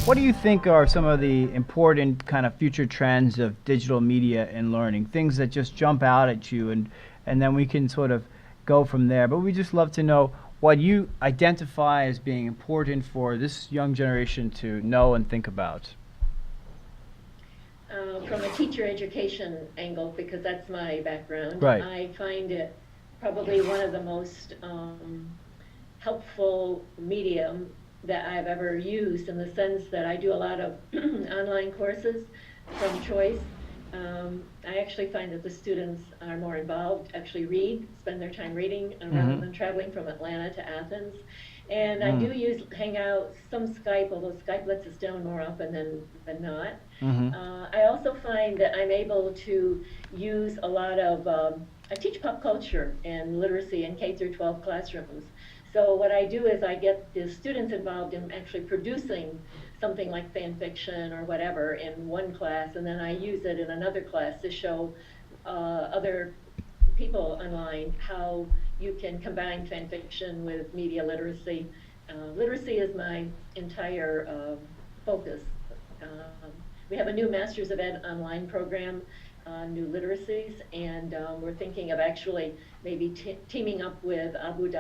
What do you think are some of the important kind of future trends of digital media and learning? Things that just jump out at you, and then we can sort of go from there. But we just love to know what you identify as being important for this young generation to know and think about. From a teacher education angle, because that's my background, Right. I find it probably one of the most helpful medium that I've ever used, in the sense that I do a lot of online courses from choice. I actually find that the students are more involved, actually spend their time reading, rather than traveling from Atlanta to Athens. And I do use Hangouts, some Skype, although Skype lets us down more often than not. I also find that I'm able to use a lot of, I teach pop culture and literacy in K through 12 classrooms. So what I do is I get the students involved in actually producing something like fan fiction or whatever in one class, and then I use it in another class to show other people online how you can combine fan fiction with media literacy. Literacy is my entire focus. We have a new Masters of Ed online program, new literacies, and we're thinking of actually maybe teaming up with Abu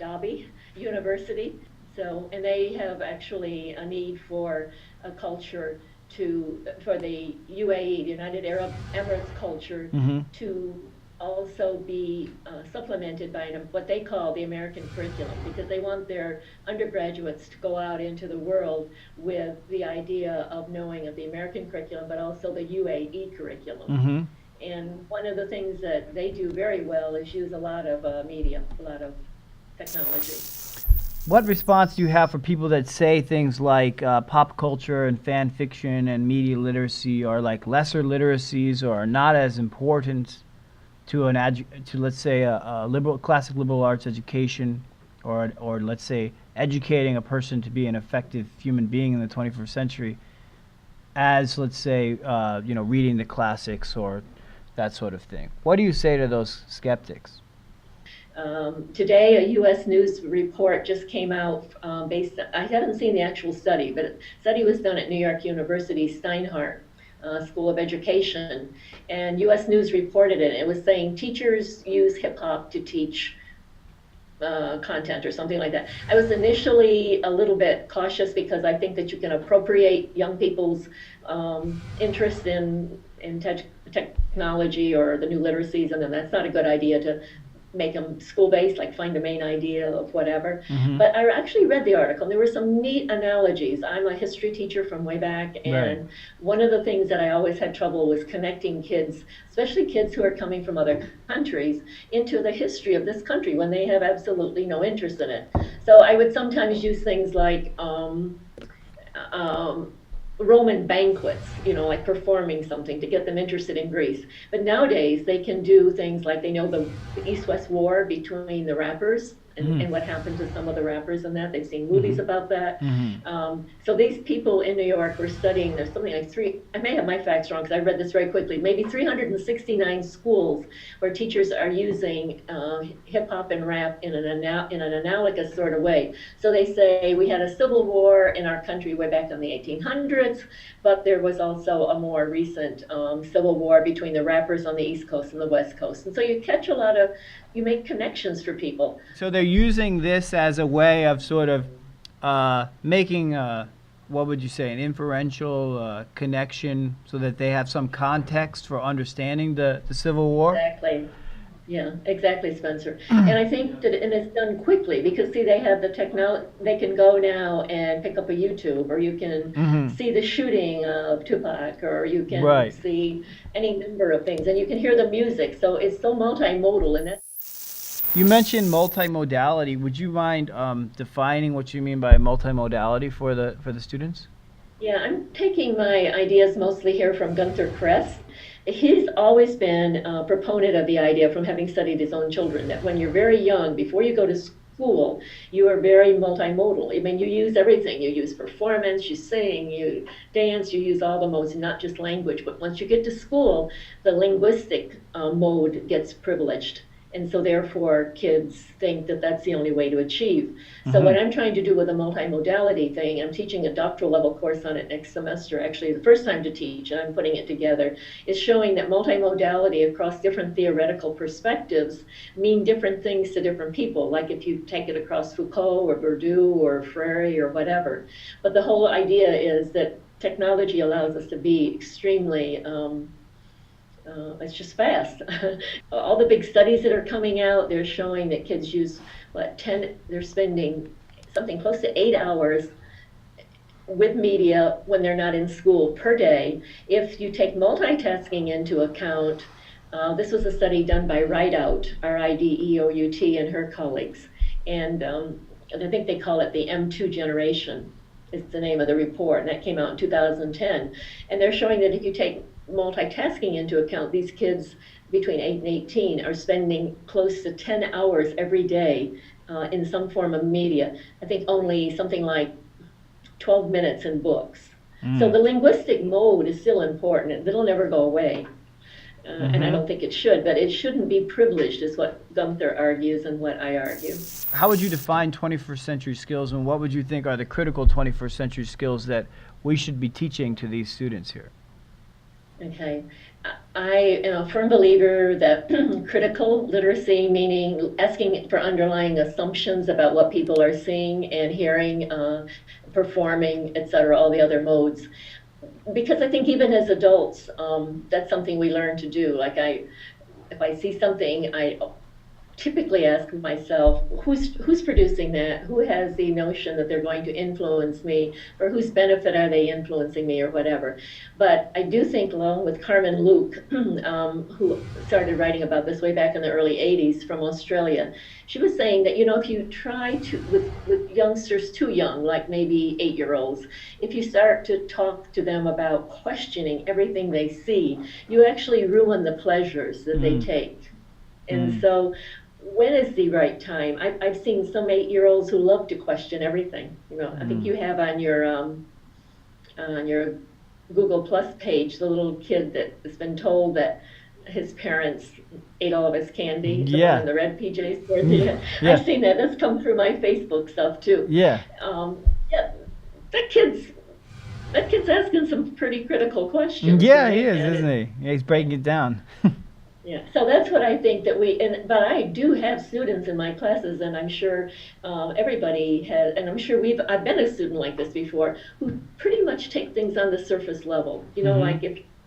Dhabi University. So, and they have actually a need for a culture for the UAE, the United Arab Emirates culture, to also be supplemented by what they call the American curriculum, because they want their undergraduates to go out into the world with the idea of knowing of the American curriculum, but also the UAE curriculum. And one of the things that they do very well is use a lot of media, a lot of technology. What response do you have for people that say things like pop culture and fan fiction and media literacy are like lesser literacies or are not as important to let's say a classic liberal arts education, or let's say educating a person to be an effective human being in the 21st century, as let's say reading the classics or that sort of thing? What do you say to those skeptics? Today, a U.S. News report just came out I haven't seen the actual study, but the study was done at New York University Steinhardt School of Education, and U.S. News reported it. It was saying teachers use hip hop to teach content or something like that. I was initially a little bit cautious because I think that you can appropriate young people's interest in technology or the new literacies, and then that's not a good idea to make them school-based, like find the main idea of whatever. But I actually read the article, and there were some neat analogies. I'm a history teacher from way back, and one of the things that I always had trouble was connecting kids, especially kids who are coming from other countries, into the history of this country when they have absolutely no interest in it. So I would sometimes use things like Roman banquets, like performing something to get them interested in Greece. But nowadays they can do things like they know the East-West War between the rappers and what happened to some of the rappers and that. They've seen movies about that. So these people in New York were studying, there's something like I may have my facts wrong because I read this very quickly, maybe 369 schools where teachers are using hip hop and rap in an analogous sort of way. So they say we had a civil war in our country way back in the 1800s, but there was also a more recent civil war between the rappers on the East Coast and the West Coast. And so you make connections for people. So they're using this as a way of sort of making, what would you say, an inferential connection so that they have some context for understanding the Civil War? Exactly. Yeah, exactly, Spencer. And I think that it's done quickly because, see, they have the technology. They can go now and pick up a YouTube, or you can see the shooting of Tupac, or you can see any number of things, and you can hear the music. So it's so multimodal, and that's. You mentioned multimodality. Would you mind defining what you mean by multimodality for the students? Yeah, I'm taking my ideas mostly here from Gunther Kress. He's always been a proponent of the idea, from having studied his own children, that when you're very young, before you go to school, you are very multimodal. I mean, you use everything. You use performance, you sing, you dance, you use all the modes, not just language. But once you get to school, the linguistic mode gets privileged. And so therefore kids think that that's the only way to achieve. So Mm-hmm. what I'm trying to do with a multimodality thing, I'm teaching a doctoral level course on it next semester, actually the first time to teach, and I'm putting it together, is showing that multimodality across different theoretical perspectives mean different things to different people, like if you take it across Foucault or Bourdieu or Freire or whatever. But the whole idea is that technology allows us to be extremely it's just fast. All the big studies that are coming out, they're showing that kids use, they're spending something close to 8 hours with media when they're not in school per day. If you take multitasking into account, this was a study done by Rideout, Rideout, and her colleagues. And I think they call it the M2 generation. It's the name of the report, and that came out in 2010. And they're showing that if you take multitasking into account, these kids between 8 and 18 are spending close to 10 hours every day in some form of media. I think only something like 12 minutes in books. So the linguistic mode is still important. It'll never go away. And I don't think it should, but it shouldn't be privileged, is what Gunther argues and what I argue. How would you define 21st century skills, and what would you think are the critical 21st century skills that we should be teaching to these students here? Okay. I am a firm believer that critical literacy, meaning asking for underlying assumptions about what people are seeing and hearing, performing, etc., all the other modes. Because I think even as adults, that's something we learn to do. Like if I see something, I typically ask myself, who's producing that? Who has the notion that they're going to influence me? For whose benefit are they influencing me, or whatever? But I do think, along with Carmen Luke, who started writing about this way back in the early 80s from Australia, she was saying that, if you try to, with youngsters too young, like maybe 8-year-olds, if you start to talk to them about questioning everything they see, you actually ruin the pleasures that they take. And so when is the right time? I've seen some 8-year-olds who love to question everything. I think you have on your Google Plus page the little kid that has been told that his parents ate all of his candy. The one in the red PJs. Yeah. I've seen that. That's come through my Facebook stuff too. Yeah. That kid's asking some pretty critical questions. Yeah, right? he is, isn't he? Yeah, he's breaking it down. Yeah, so that's what I think that but I do have students in my classes, and I'm sure everybody has, and I'm sure I've been a student like this before, who pretty much take things on the surface level. Like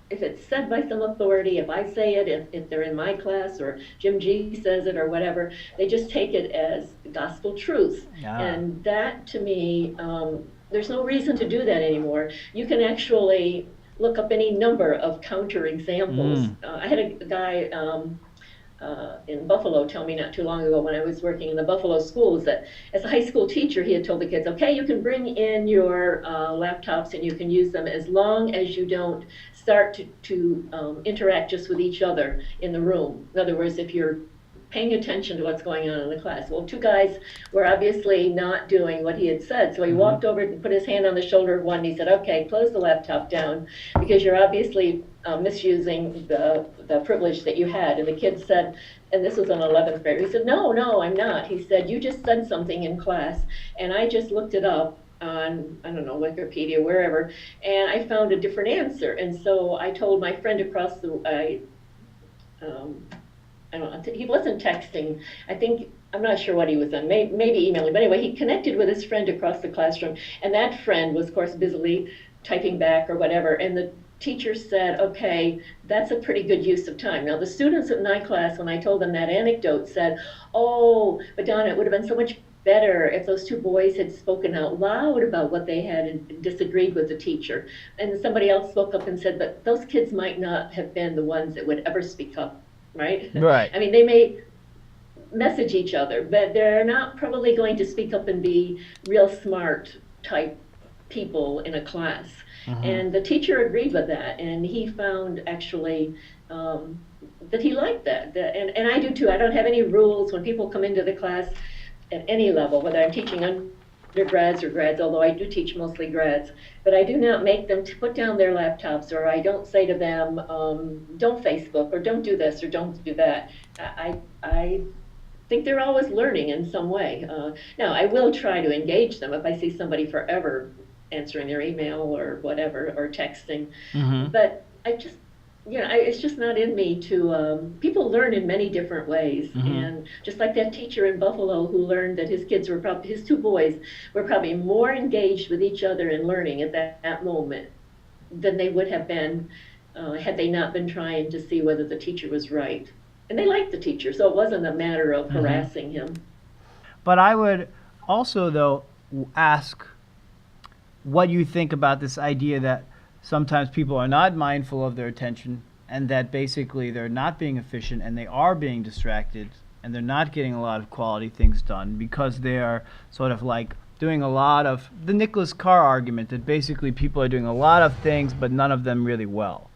if it's said by some authority, if I say it, if they're in my class, or Jim G says it, or whatever, they just take it as gospel truth. And that, to me, there's no reason to do that anymore. You can actually look up any number of counter examples. I had a guy in Buffalo tell me not too long ago, when I was working in the Buffalo schools, that as a high school teacher, he had told the kids, okay, you can bring in your laptops and you can use them as long as you don't start to interact just with each other in the room. In other words, if you're paying attention to what's going on in the class. Well, two guys were obviously not doing what he had said, so he walked over and put his hand on the shoulder of one, and he said, okay, close the laptop down, because you're obviously misusing the privilege that you had. And the kid said, and this was in 11th grade, he said, no, I'm not. He said, you just said something in class, and I just looked it up on, I don't know, Wikipedia, wherever, and I found a different answer. And so I told my friend across the, I don't know, he wasn't texting. I'm not sure what he was on, maybe emailing. But anyway, he connected with his friend across the classroom, and that friend was, of course, busily typing back or whatever. And the teacher said, okay, that's a pretty good use of time. Now, the students in my class, when I told them that anecdote, said, oh, but Donna, it would have been so much better if those two boys had spoken out loud about what they had and disagreed with the teacher. And somebody else spoke up and said, but those kids might not have been the ones that would ever speak up. Right? I mean, they may message each other, but they're not probably going to speak up and be real smart type people in a class. And the teacher agreed with that, and he found actually that he liked that. And I do too. I don't have any rules when people come into the class at any level, whether I'm teaching undergrads or grads, although I do teach mostly grads, but I do not make them put down their laptops, or I don't say to them, don't Facebook, or don't do this, or don't do that. I think they're always learning in some way. Now, I will try to engage them if I see somebody forever answering their email or whatever, or texting. Mm-hmm. But I just, it's just not in me to, people learn in many different ways. Mm-hmm. And just like that teacher in Buffalo who learned that his kids were probably, his two boys were probably more engaged with each other in learning at that moment than they would have been had they not been trying to see whether the teacher was right. And they liked the teacher, so it wasn't a matter of Mm-hmm. harassing him. But I would also, though, ask what you think about this idea that sometimes people are not mindful of their attention and that basically they're not being efficient and they are being distracted and they're not getting a lot of quality things done because they are sort of like doing a lot of the Nicholas Carr argument that basically people are doing a lot of things but none of them really well.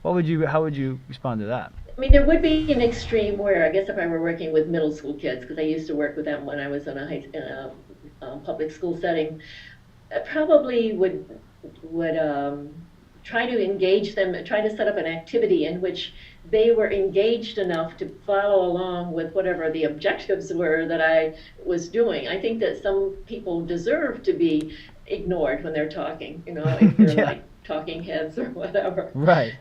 How would you respond to that? I mean, there would be an extreme where, I guess, if I were working with middle school kids, because I used to work with them when I was in a public school setting, I probably would try to engage them, try to set up an activity in which they were engaged enough to follow along with whatever the objectives were that I was doing. I think that some people deserve to be ignored when they're talking, if they're Yeah. like talking heads or whatever. Right.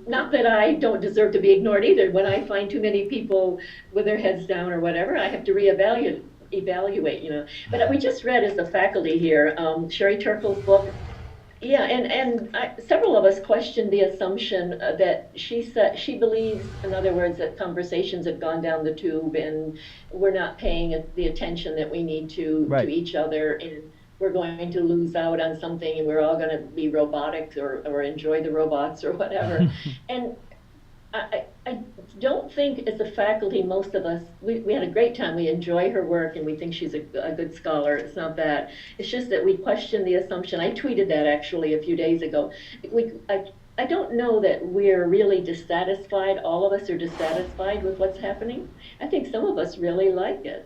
Not that I don't deserve to be ignored either. When I find too many people with their heads down or whatever, I have to evaluate. But we just read as a faculty here, Sherry Turkle's book. Yeah, and several of us questioned the assumption that she believes, in other words, that conversations have gone down the tube and we're not paying the attention that we need to Right. each other, and we're going to lose out on something, and we're all going to be robotic or enjoy the robots or whatever. And I don't think as a faculty, most of us, we had a great time. We enjoy her work and we think she's a good scholar. It's not that. It's just that we question the assumption. I tweeted that actually a few days ago. I don't know that we're really dissatisfied. All of us are dissatisfied with what's happening. I think some of us really like it.